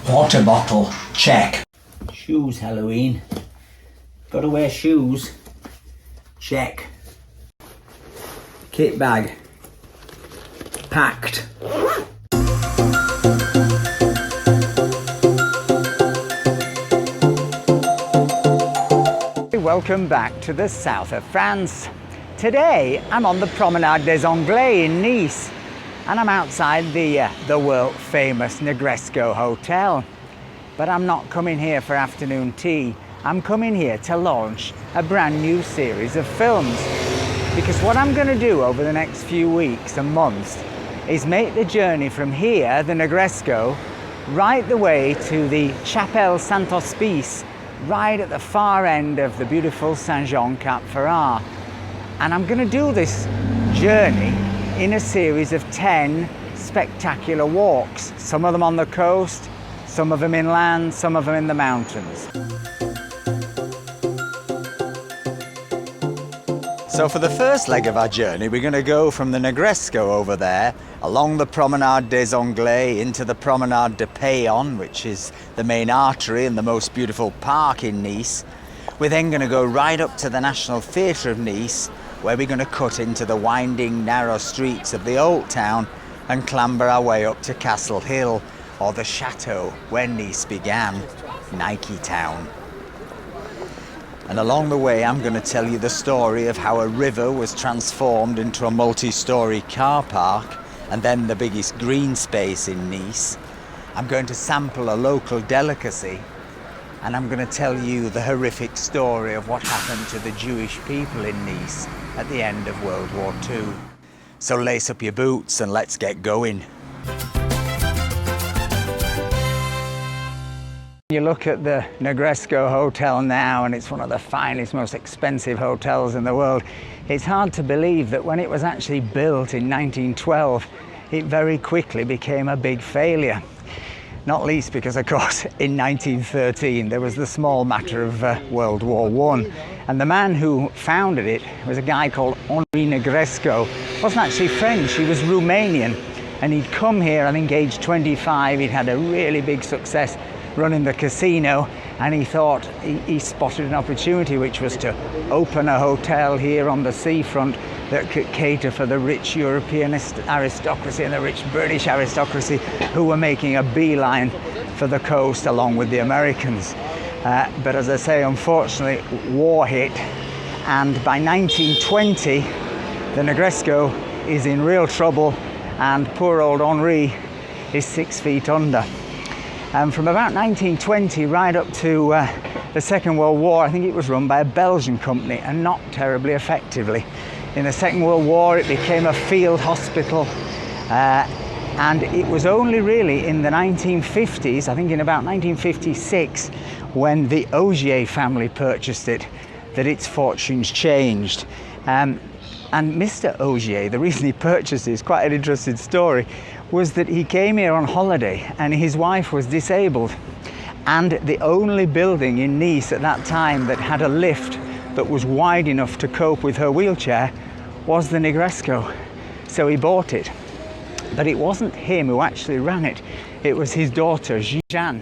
Water bottle, check. Shoes, Halloween. Gotta wear shoes. Check. Kit bag. Packed. Welcome back to the south of France. Today I'm on the Promenade des Anglais in Nice, and I'm outside the world famous Negresco Hotel. But I'm not coming here for afternoon tea. I'm coming here to launch a brand new series of films. Because what I'm going to do over the next few weeks and months is make the journey from here, the Negresco, right the way to the Chapelle St Hospice, right at the far end of the beautiful Saint-Jean-Cap Ferrat. And I'm going to do this journey in a series of 10 spectacular walks, some of them on the coast, some of them inland, some of them in the mountains. So for the first leg of our journey, we're going to go from the Negresco over there, along the Promenade des Anglais, into the Promenade de Payon, which is the main artery and the most beautiful park in Nice. We're then going to go right up to the National Theatre of Nice, where we're going to cut into the winding, narrow streets of the old town and clamber our way up to Castle Hill, or the Chateau, where Nice began, Nike Town. And along the way, I'm going to tell you the story of how a river was transformed into a multi-storey car park, and then the biggest green space in Nice. I'm going to sample a local delicacy, and I'm going to tell you the horrific story of what happened to the Jewish people in Nice at the end of World War II. So lace up your boots and let's get going. You look at the Negresco Hotel now, and it's one of the finest, most expensive hotels in the world. It's hard to believe that when it was actually built in 1912, it very quickly became a big failure. Not least because, of course, in 1913 there was the small matter of World War I. And the man who founded it was a guy called Henri Negresco. He wasn't actually French, he was Romanian. And he'd come here, I think, age 25. He'd had a really big success running the casino, and he thought he spotted an opportunity, which was to open a hotel here on the seafront that could cater for the rich European aristocracy and the rich British aristocracy who were making a beeline for the coast along with the Americans. But as I say, unfortunately, war hit, and by 1920 the Negresco is in real trouble, and poor old Henri is 6 feet under. And from about 1920 right up to the Second World War, I think it was run by a Belgian company, and not terribly effectively. In the Second World War it became a field hospital, and it was only really in the 1950s, I think in about 1956, when the Augier family purchased it, that its fortunes changed. And Mr. Augier, the reason he purchased it is quite an interesting story, was that he came here on holiday and his wife was disabled, and the only building in Nice at that time that had a lift that was wide enough to cope with her wheelchair was the Negresco. So he bought it. But it wasn't him who actually ran it. It was his daughter, Jeanne,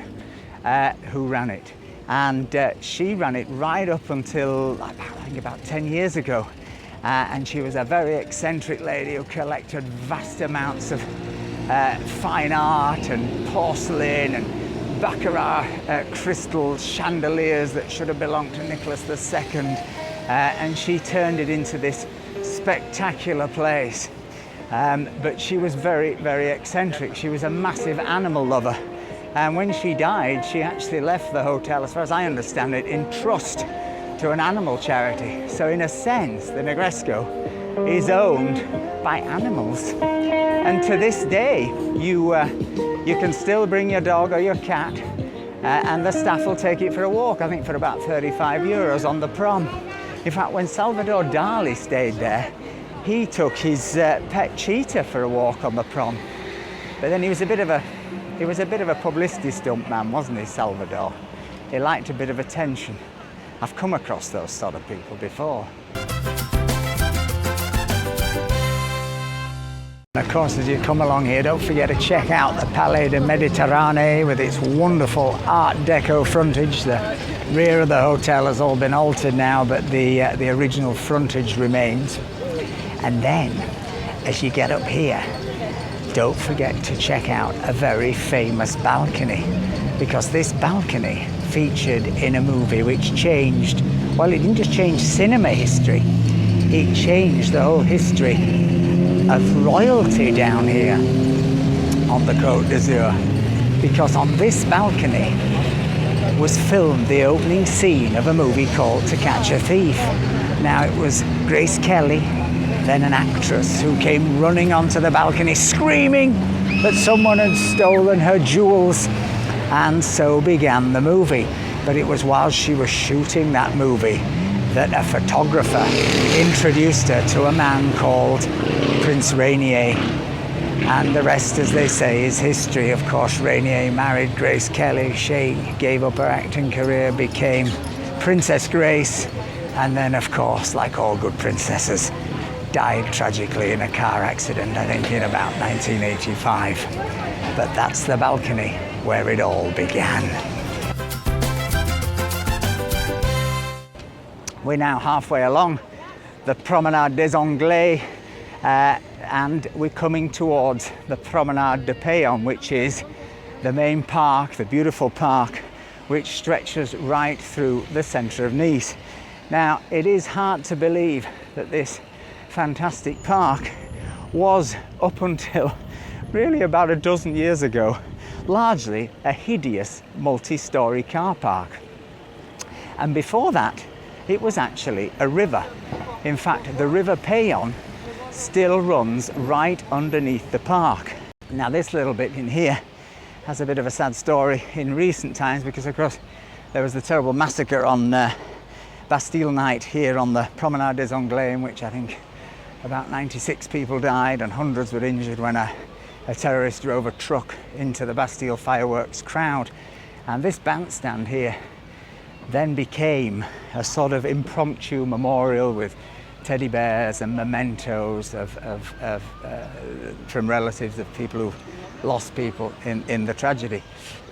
who ran it. And she ran it right up until, I think, about 10 years ago. And she was a very eccentric lady who collected vast amounts of fine art and porcelain and Baccarat crystal chandeliers that should have belonged to Nicholas II. And she turned it into this spectacular place. But she was very, very eccentric. She was a massive animal lover. And when she died, she actually left the hotel, as far as I understand it, in trust to an animal charity. So in a sense, the Negresco is owned by animals. And to this day, you can still bring your dog or your cat, and the staff will take it for a walk, I think for about 35 euros on the prom. In fact, when Salvador Dali stayed there, he took his pet cheetah for a walk on the prom. But then he was a bit of a publicity stunt man, wasn't he, Salvador? He liked a bit of attention. I've come across those sort of people before. Of course, as you come along here, don't forget to check out the Palais de Méditerranée with its wonderful Art Deco frontage. The rear of the hotel has all been altered now, but the original frontage remains. And then, as you get up here, don't forget to check out a very famous balcony, because this balcony featured in a movie which changed, well, it didn't just change cinema history, it changed the whole history of royalty down here on the Côte d'Azur, because on this balcony was filmed the opening scene of a movie called To Catch a Thief. Now, it was Grace Kelly, then an actress, who came running onto the balcony screaming that someone had stolen her jewels, and so began the movie. But it was while she was shooting that movie that a photographer introduced her to a man called Prince Rainier, and the rest, as they say, is history. Of course, Rainier married Grace Kelly. She gave up her acting career, became Princess Grace, and then, of course, like all good princesses, died tragically in a car accident, I think in about 1985. But that's the balcony where it all began. We're now halfway along the Promenade des Anglais, and we're coming towards the Promenade de Payon, which is the main park, the beautiful park, which stretches right through the centre of Nice. Now, it is hard to believe that this fantastic park was, up until really about a dozen years ago, largely a hideous multi-storey car park. And before that, it was actually a river. In fact, the River Payon still runs right underneath the park. Now, this little bit in here has a bit of a sad story in recent times, because of course there was the terrible massacre on Bastille night here on the Promenade des Anglais, in which I think about 96 people died and hundreds were injured when a terrorist drove a truck into the Bastille fireworks crowd. And this bandstand here then became a sort of impromptu memorial with teddy bears and mementos from relatives of people who lost people in the tragedy.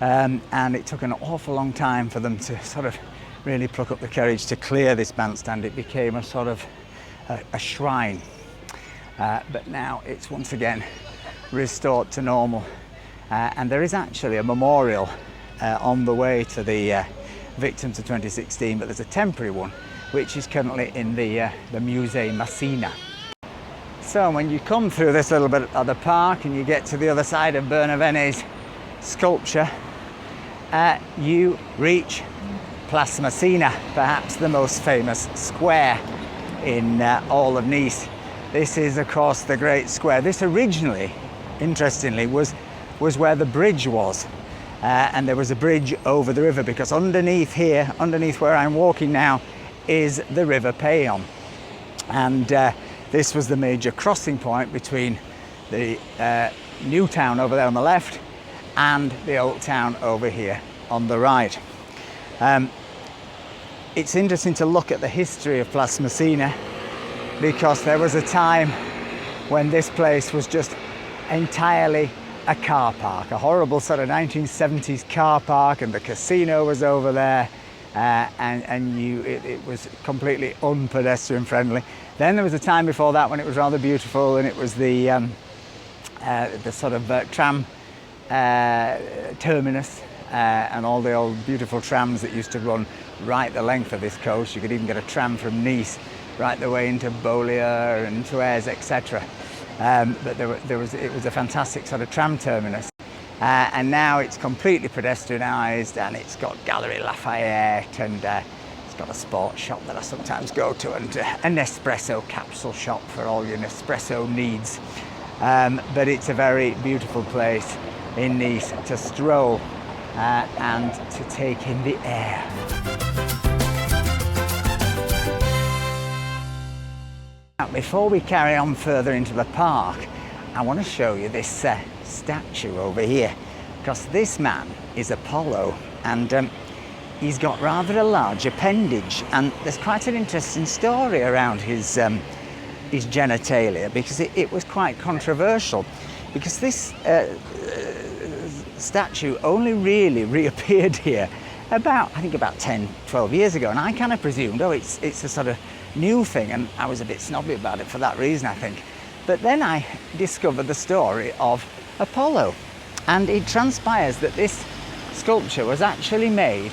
And it took an awful long time for them to sort of really pluck up the courage to clear this bandstand. It became a sort of a shrine. But now it's once again restored to normal. And there is actually a memorial on the way to the victims of 2016, but there's a temporary one which is currently in the Place Massena. So when you come through this little bit of the park and you get to the other side of Bernavene's sculpture, you reach Place Massena, perhaps the most famous square in all of Nice. This is, of course, the Great Square. This originally, interestingly, was where the bridge was. And there was a bridge over the river, because underneath here, underneath where I'm walking now, is the River Payon. And this was the major crossing point between the new town over there on the left and the old town over here on the right. It's interesting to look at the history of Place Massena, because there was a time when this place was just entirely a car park, a horrible sort of 1970s car park, and the casino was over there, and it was completely unpedestrian friendly. Then there was a time before that when it was rather beautiful, and it was the sort of tram terminus, and all the old beautiful trams that used to run right the length of this coast. You could even get a tram from Nice right the way into Beaulieu and to Aix, etc. But it was a fantastic sort of tram terminus, and now it's completely pedestrianised, and it's got Galerie Lafayette, and it's got a sports shop that I sometimes go to, and an Nespresso capsule shop for all your Nespresso needs. But it's a very beautiful place in Nice to stroll and to take in the air. Now, before we carry on further into the park, I want to show you this statue over here, because this man is Apollo, and he's got rather a large appendage, and there's quite an interesting story around his his genitalia, because it was quite controversial, because this statue only really reappeared here I think about 10, 12 years ago, and I kind of presumed, oh, it's a sort of new thing, and I was a bit snobby about it for that reason, I think. But then I discovered the story of Apollo, and it transpires that this sculpture was actually made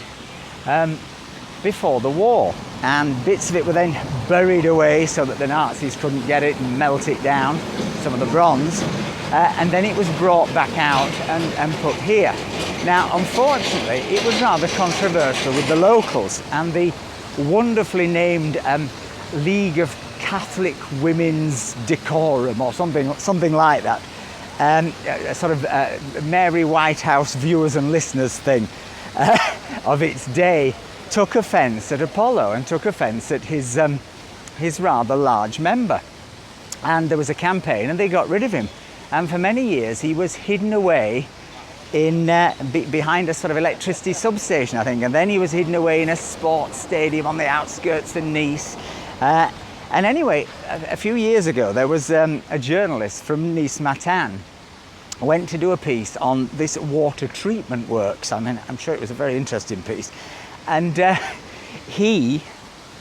before the war, and bits of it were then buried away so that the Nazis couldn't get it and melt it down, some of the bronze, and then it was brought back out and put here. Now, unfortunately, it was rather controversial with the locals, and the wonderfully named League of Catholic Women's Decorum, or something like that, a sort of Mary Whitehouse viewers and listeners thing of its day, took offence at Apollo and took offence at his rather large member. And there was a campaign, and they got rid of him. And for many years, he was hidden away in behind a sort of electricity substation, I think, and then he was hidden away in a sports stadium on the outskirts of Nice. And anyway, a few years ago, there was a journalist from Nice Matin went to do a piece on this water treatment works. I mean, I'm sure it was a very interesting piece. And he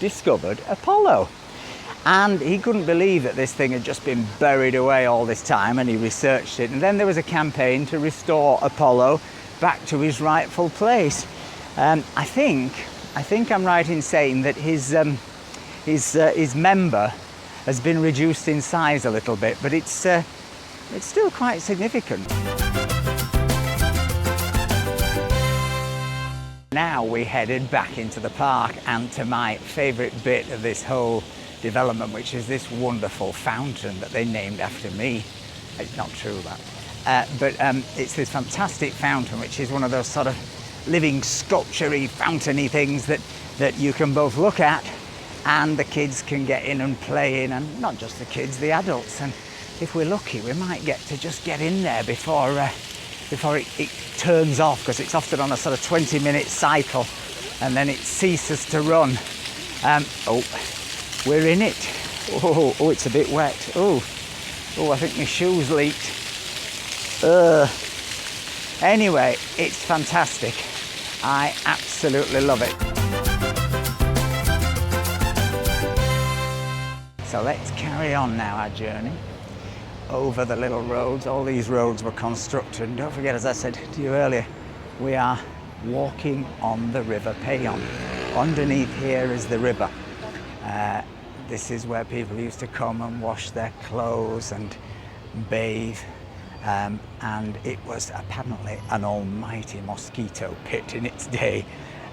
discovered Apollo. And he couldn't believe that this thing had just been buried away all this time, and he researched it. And then there was a campaign to restore Apollo back to his rightful place. I think I'm right in saying that his member has been reduced in size a little bit, but it's still quite significant. Now we headed back into the park and to my favourite bit of this whole development, which is this wonderful fountain that they named after me. It's not true, that. But it's this fantastic fountain, which is one of those sort of living sculpture-y, fountain-y things that you can both look at and the kids can get in and play in, and not just the kids, the adults. And if we're lucky, we might get to just get in there before it turns off, because it's often on a sort of 20-minute cycle and then it ceases to run. Oh, we're in it. Oh, it's a bit wet. Oh, I think my shoes leaked. Anyway, it's fantastic. I absolutely love it. So let's carry on now our journey over the little roads. All these roads were constructed. And don't forget, as I said to you earlier, we are walking on the River Payon. Underneath here is the river. This is where people used to come and wash their clothes and bathe. And it was apparently an almighty mosquito pit in its day.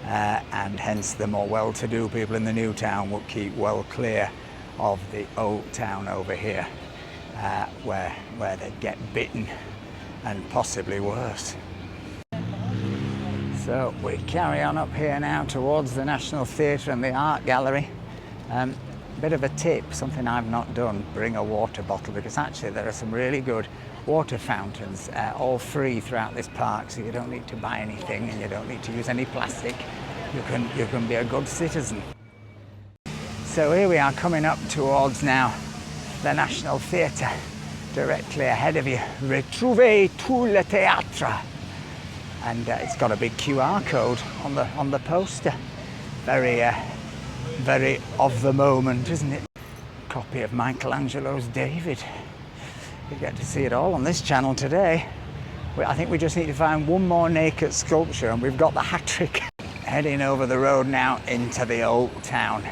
And hence the more well-to-do people in the new town would keep well clear of the old town over here, where they'd get bitten and possibly worse. So we carry on up here now towards the National Theatre and the Art Gallery. Bit of a tip, something I've not done, bring a water bottle, because actually there are some really good water fountains, all free throughout this park, so you don't need to buy anything and you don't need to use any plastic. You can be a good citizen. So here we are coming up towards now the National Theatre, directly ahead of you. Retrouvez tout le théâtre. And it's got a big QR code on the poster. Very of the moment, isn't it? Copy of Michelangelo's David. You get to see it all on this channel today. I think we just need to find one more naked sculpture and we've got the hat trick. Heading over the road now into the old town,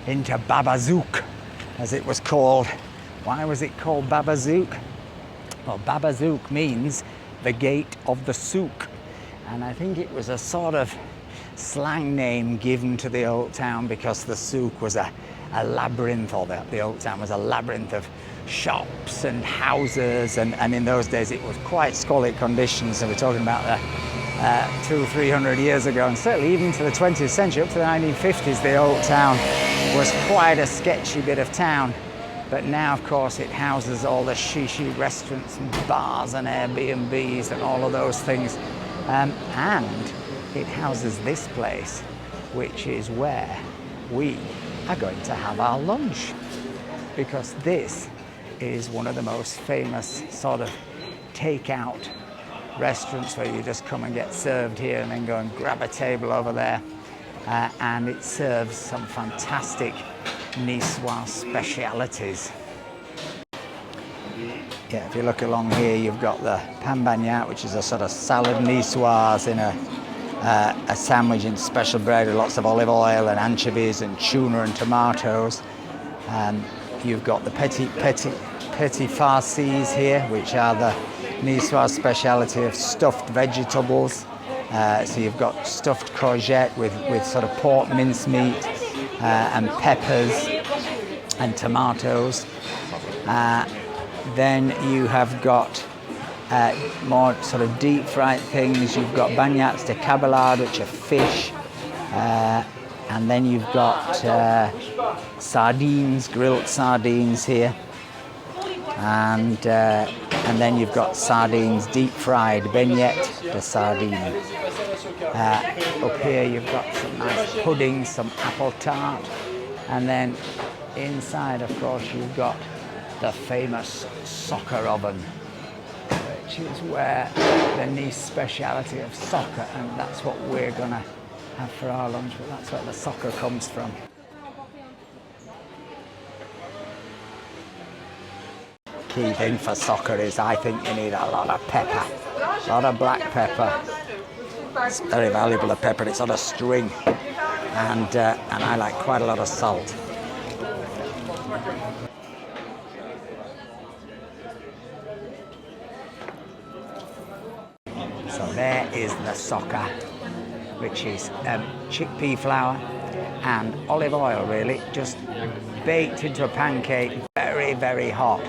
into Babazouk, as it was called. Why was it called Babazouk? Well, Babazouk means the gate of the souk, and I think it was a sort of slang name given to the old town because the souk was a labyrinth, or the old town was a labyrinth of shops and houses, and in those days it was quite squalid conditions. So we're talking about 200-300 years ago, and certainly even to the 20th century, up to the 1950s, the old town was quite a sketchy bit of town. But now, of course, it houses all the shishi restaurants and bars and Airbnbs and all of those things. And it houses this place, which is where we are going to have our lunch. because this is one of the most famous sort of takeout restaurants where you just come and get served here and then go and grab a table over there. And it serves some fantastic Niçoise specialities. Yeah, if you look along here, you've got the pain bagnat, which is a sort of salad niçoise in a sandwich in special bread with lots of olive oil and anchovies and tuna and tomatoes. You've got the petit farcis here, which are the Niçoise speciality of stuffed vegetables. So you've got stuffed courgette with sort of pork mincemeat and peppers and tomatoes. Then you have got more sort of deep fried things. You've got bagnats de caballade, which are fish. And then you've got sardines, grilled sardines here. And then you've got sardines deep fried, beignet de sardine. Up here you've got some nice pudding, some apple tart. And then inside, of course, you've got the famous soccer oven, which is where the Nice speciality of soccer, and that's what we're gonna have for our lunch, but that's where the soccer comes from. Key thing for soccer is, I think, you need a lot of pepper, a lot of black pepper. It's very valuable, the pepper. It's on a string, and I like quite a lot of salt. So there is the soccer, which is chickpea flour and olive oil, really, just baked into a pancake, very, very hot.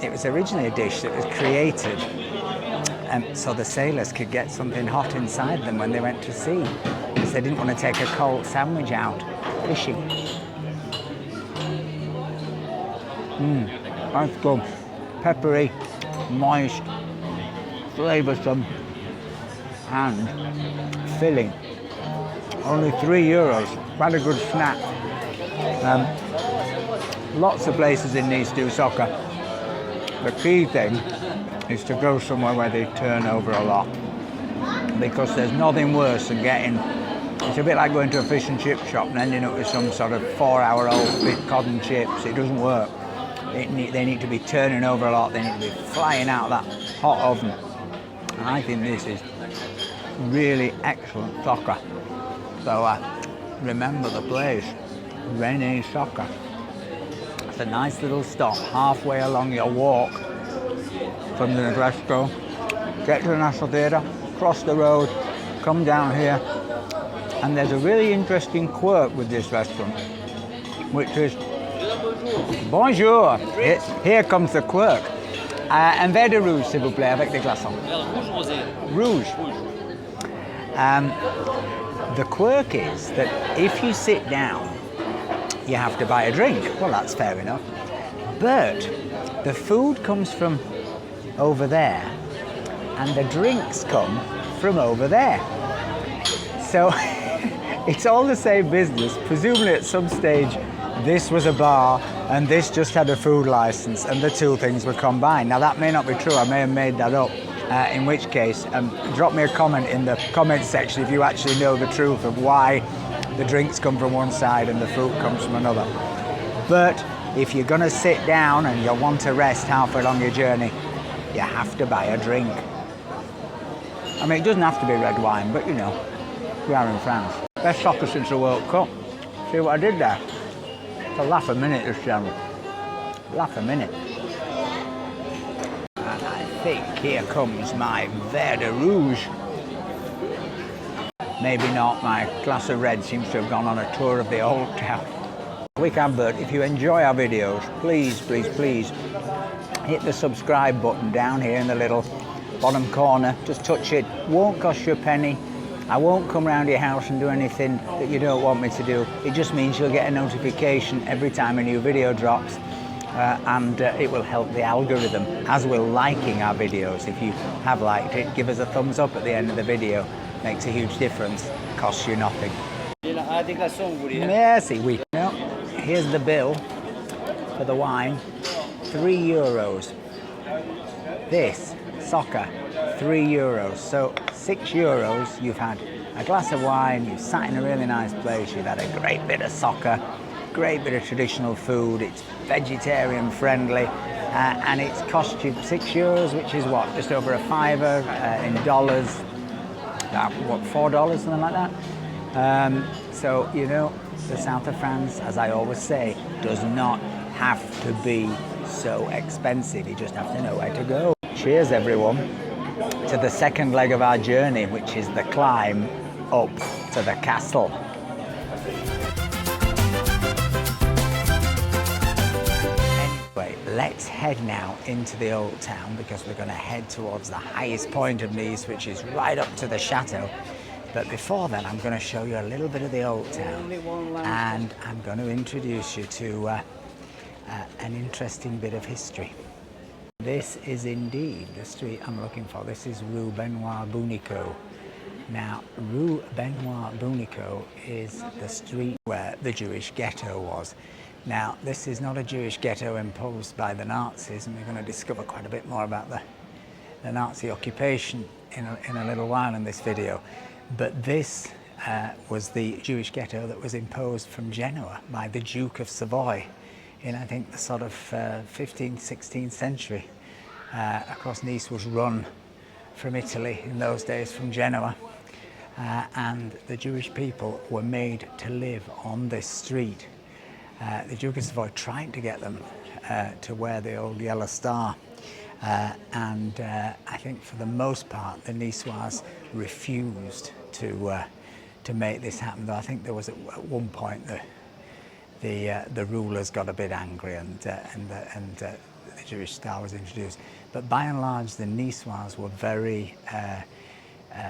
It was originally a dish that was created so the sailors could get something hot inside them when they went to sea, because they didn't want to take a cold sandwich out fishing. That's good. Peppery, moist, flavoursome, and filling. Only €3, quite a good snack. Lots of places in Nice do soccer. The key thing is to go somewhere where they turn over a lot, because there's nothing worse than getting, it's a bit like going to a fish and chip shop and ending up with some sort of 4-hour-old big cod and chips. It doesn't work. They need to be turning over a lot. They need to be flying out of that hot oven. And I think this is really excellent soccer. So remember the place, René Soccer. It's a nice little stop halfway along your walk from the Negresco. Get to the National Theatre, cross the road, come down here, and there's a really interesting quirk with this restaurant, which is, bonjour, here comes the quirk. Un verre de rouge, s'il vous plaît, avec des glaçons. Rouge. The quirk is that if you sit down, you have to buy a drink. Well, that's fair enough. But the food comes from over there, and the drinks come from over there. So it's all the same business. Presumably at some stage this was a bar and this just had a food license, and the two things were combined. Now that may not be true, I may have made that up, in which case drop me a comment in the comment section if you actually know the truth of why the drinks come from one side and the fruit comes from another. But if you're going to sit down and you want to rest halfway along your journey, you have to buy a drink. I mean, it doesn't have to be red wine, but you know, we are in France. Best soccer since the World Cup. See what I did there? It's a laugh a minute, this channel. Laugh a minute. And I think here comes my verre de rouge. Maybe not, my glass of red seems to have gone on a tour of the old town. Quick advert, if you enjoy our videos, please, please, please hit the subscribe button down here in the little bottom corner. Just touch it, won't cost you a penny. I won't come round your house and do anything that you don't want me to do. It just means you'll get a notification every time a new video drops, and it will help the algorithm, as will liking our videos. If you have liked it, give us a thumbs up at the end of the video. Makes a huge difference, costs you nothing. Merci, oui. Now, here's the bill. for the wine, €3. This, soccer, €3. So €6, you've had a glass of wine, you've sat in a really nice place, you've had a great bit of soccer, great bit of traditional food, it's vegetarian friendly, and it's cost you €6, which is what, just over a fiver in dollars, what, $4, something like that. So, you know, the south of France, as I always say, does not have to be so expensive. You just have to know where to go. Cheers, everyone, to the second leg of our journey, which is the climb up to the castle. Anyway, let's head now into the old town because we're going to head towards the highest point of Nice, which is right up to the Chateau. But before then, I'm going to show you a little bit of the old town, and I'm going to introduce you to an interesting bit of history. This is indeed the street I'm looking for. This is Rue Benoit Bounicot. Now, Rue Benoit Bounicot is the street where the Jewish ghetto was. Now, this is not a Jewish ghetto imposed by the Nazis, and we're going to discover quite a bit more about the Nazi occupation in a little while in this video. But this was the Jewish ghetto that was imposed from Genoa by the Duke of Savoy in, I think, the sort of 15th, 16th century. Of course, Nice was run from Italy in those days, from Genoa, and the Jewish people were made to live on this street. The Duke of Savoy tried to get them to wear the old yellow star, and I think for the most part the Niçois refused to make this happen. Though I think there was at one point the rulers got a bit angry, and the Jewish star was introduced. But by and large, the Niçois were very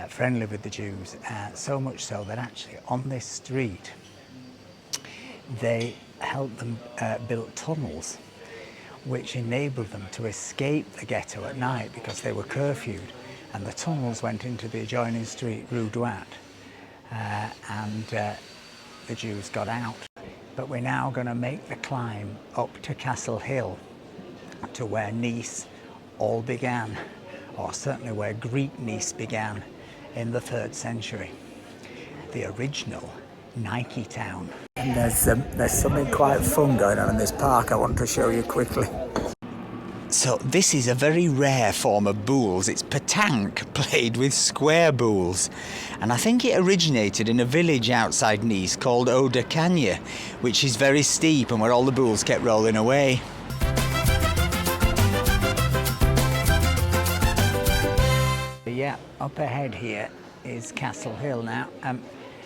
friendly with the Jews, so much so that actually on this street they helped them build tunnels which enabled them to escape the ghetto at night because they were curfewed, and the tunnels went into the adjoining street, Rue Douat, and the Jews got out. But we're now going to make the climb up to Castle Hill, to where Nice all began, or certainly where Greek Nice began in the 3rd century, the original Nike town. And there's something quite fun going on in this park I want to show you quickly. So this is a very rare form of boules. It's pétanque played with square boules, and I think it originated in a village outside Nice called Eau de Cagnes, which is very steep and where all the boules kept rolling away. Yeah, up ahead here is Castle Hill. Now,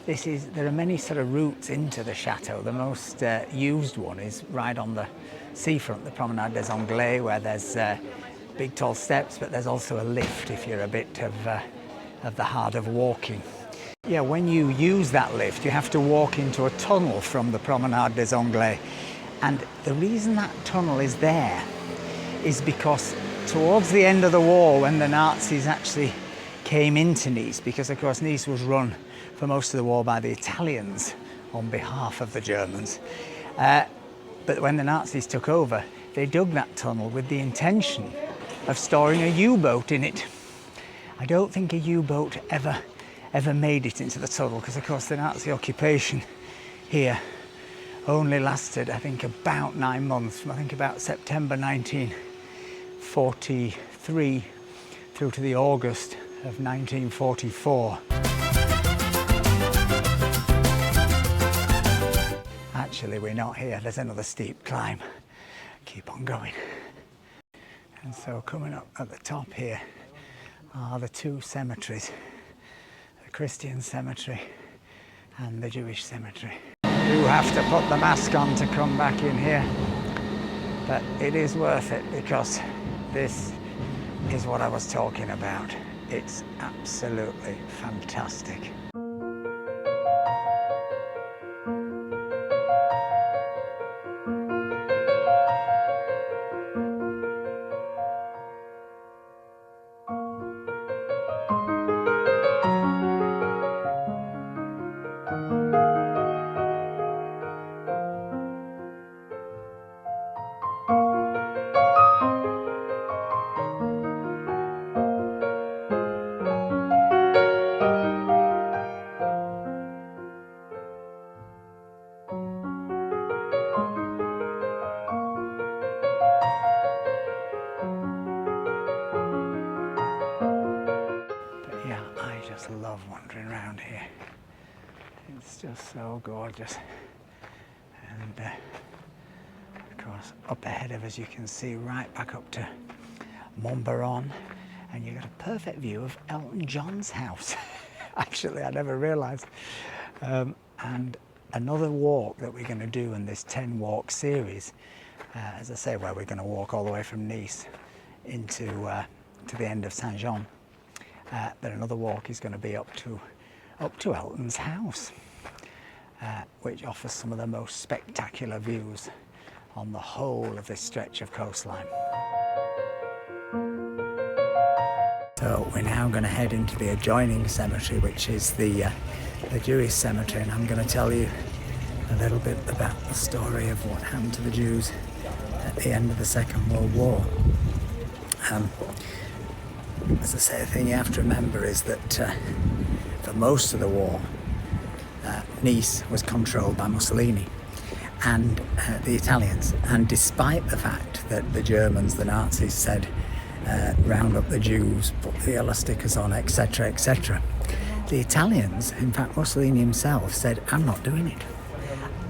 there are many sort of routes into the chateau. The most used one is right on the seafront, the Promenade des Anglais, where there's big tall steps, but there's also a lift if you're a bit of the heart of walking. Yeah, when you use that lift, you have to walk into a tunnel from the Promenade des Anglais. And the reason that tunnel is there is because towards the end of the war, when the Nazis actually came into Nice, because of course Nice was run for most of the war by the Italians on behalf of the Germans. But when the Nazis took over, they dug that tunnel with the intention of storing a U-boat in it. I don't think a U-boat ever made it into the tunnel, because of course the Nazi occupation here only lasted, I think, about 9 months, from I think about September 1943 through to the August of 1944. Actually, we're not here. There's another steep climb. Keep on going. And so coming up at the top here are the 2 cemeteries, the Christian cemetery and the Jewish cemetery. You have to put the mask on to come back in here, but it is worth it because this is what I was talking about. It's absolutely fantastic. just love wandering around here. It's just so gorgeous. And of course, up ahead of us you can see right back up to Montbaron, and you've got a perfect view of Elton John's house. Actually, I never realised. And another walk that we're going to do in this 10 walk series, as I say, where we're going to walk all the way from Nice into to the end of Saint-Jean. But another walk is going to be up to Elton's house, which offers some of the most spectacular views on the whole of this stretch of coastline. So we're now going to head into the adjoining cemetery, which is the Jewish cemetery, and I'm going to tell you a little bit about the story of what happened to the Jews at the end of the Second World War. As I say, the thing you have to remember is that for most of the war, Nice was controlled by Mussolini and the Italians, and despite the fact that the Germans, the Nazis, said round up the Jews, put the yellow stickers on, etc., etc., the Italians, in fact Mussolini himself, said, I'm not doing it.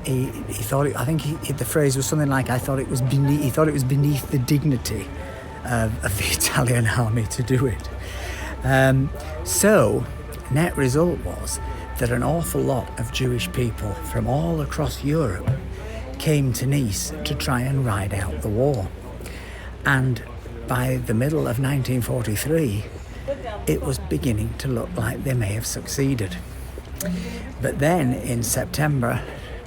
He thought it, I think the phrase was something like, he thought it was beneath the dignity of the Italian army to do it. So net result was that an awful lot of Jewish people from all across Europe came to Nice to try and ride out the war. And by the middle of 1943, it was beginning to look like they may have succeeded. But then in September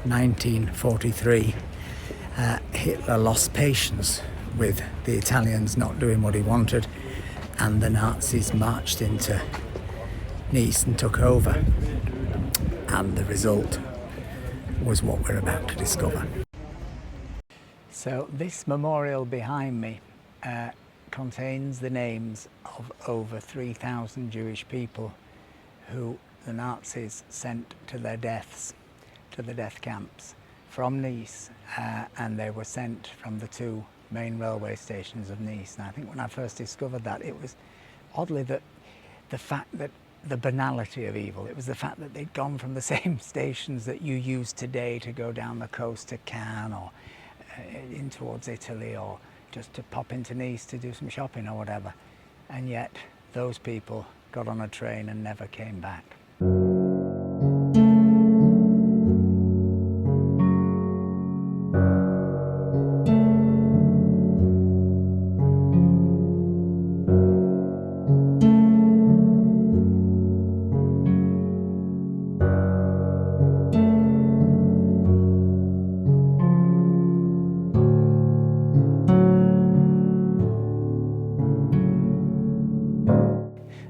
1943, Hitler lost patience with the Italians not doing what he wanted, and the Nazis marched into Nice and took over. And the result was what we're about to discover. So this memorial behind me contains the names of over 3,000 Jewish people who the Nazis sent to their deaths, to the death camps from Nice, and they were sent from the two main railway stations of Nice. And I think when I first discovered that, it was oddly that the fact that the banality of evil, it was the fact that they'd gone from the same stations that you use today to go down the coast to Cannes or in towards Italy, or just to pop into Nice to do some shopping or whatever, and yet those people got on a train and never came back.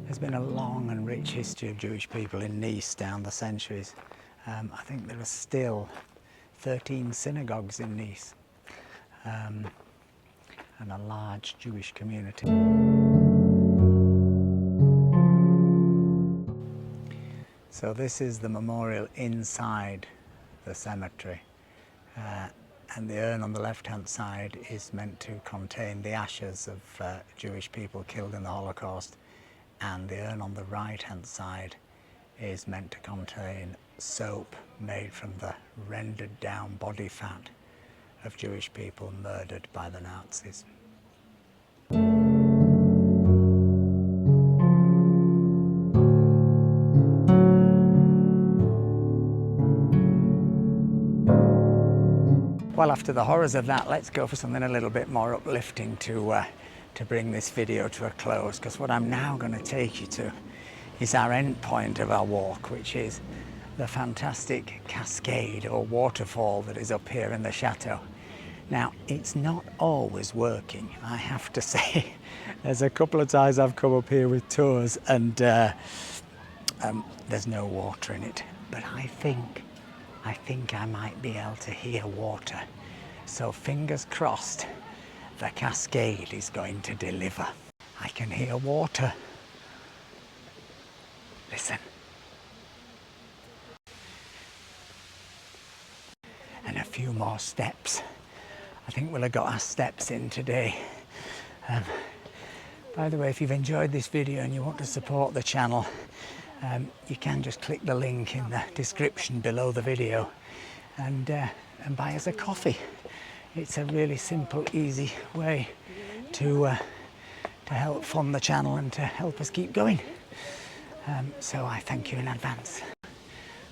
There's been a long and rich history of Jewish people in Nice down the centuries. I think there are still 13 synagogues in Nice, and a large Jewish community. So this is the memorial inside the cemetery, and the urn on the left-hand side is meant to contain the ashes of Jewish people killed in the Holocaust, and the urn on the right-hand side is meant to contain soap made from the rendered down body fat of Jewish people murdered by the Nazis. Well, after the horrors of that, let's go for something a little bit more uplifting to bring this video to a close, because what I'm now going to take you to is our end point of our walk, which is the fantastic cascade or waterfall that is up here in the Chateau. Now, it's not always working, I have to say. There's a couple of times I've come up here with tours and there's no water in it, but I think I might be able to hear water. So fingers crossed, the cascade is going to deliver. I can hear water. Listen. And a few more steps. I think we'll have got our steps in today. By the way, if you've enjoyed this video and you want to support the channel, you can just click the link in the description below the video and buy us a coffee. It's a really simple, easy way to help fund the channel and to help us keep going. So I thank you in advance.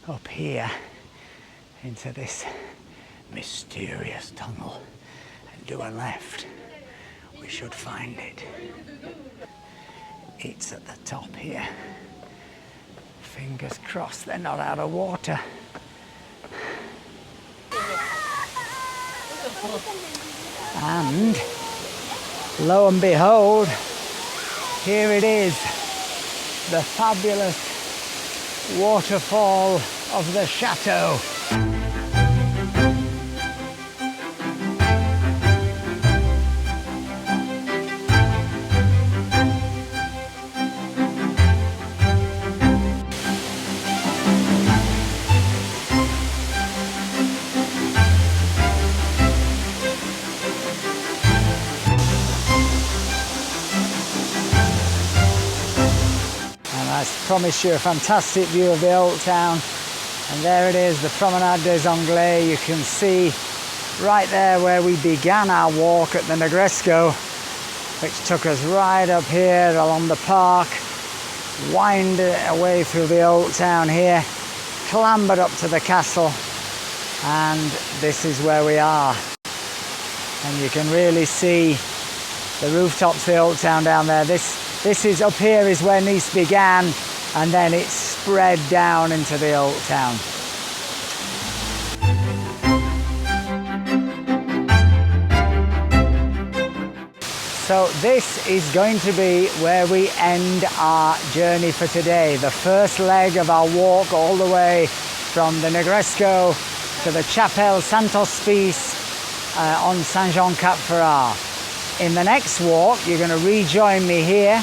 Up here into this mysterious tunnel and do a left. We should find it. It's at the top here. Fingers crossed they're not out of water. And lo and behold, here it is, the fabulous waterfall of the Chateau. I promise you a fantastic view of the old town, and there it is, the Promenade des Anglais. You can see right there where we began our walk at the Negresco, which took us right up here along the park, wind away through the old town here, clambered up to the castle, and this is where we are. And you can really see the rooftops of the old town down there. This is up here is where Nice began, and then it spread down into the old town. So this is going to be where we end our journey for today. The first leg of our walk all the way from the Negresco to the Chapelle St Hospice on Saint-Jean-Cap-Ferrat. In the next walk, you're going to rejoin me here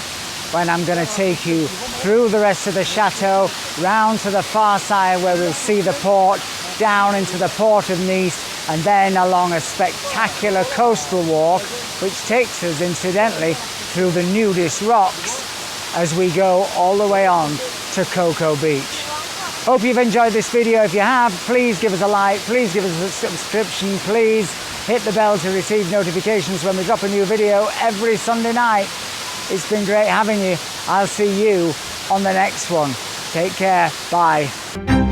when I'm going to take you through the rest of the chateau, round to the far side where we'll see the port, down into the port of Nice, and then along a spectacular coastal walk, which takes us, incidentally, through the nudist rocks as we go all the way on to Cocoa Beach. Hope you've enjoyed this video. If you have, please give us a like, please give us a subscription, please hit the bell to receive notifications when we drop a new video every Sunday night. It's been great having you. I'll see you on the next one. Take care. Bye.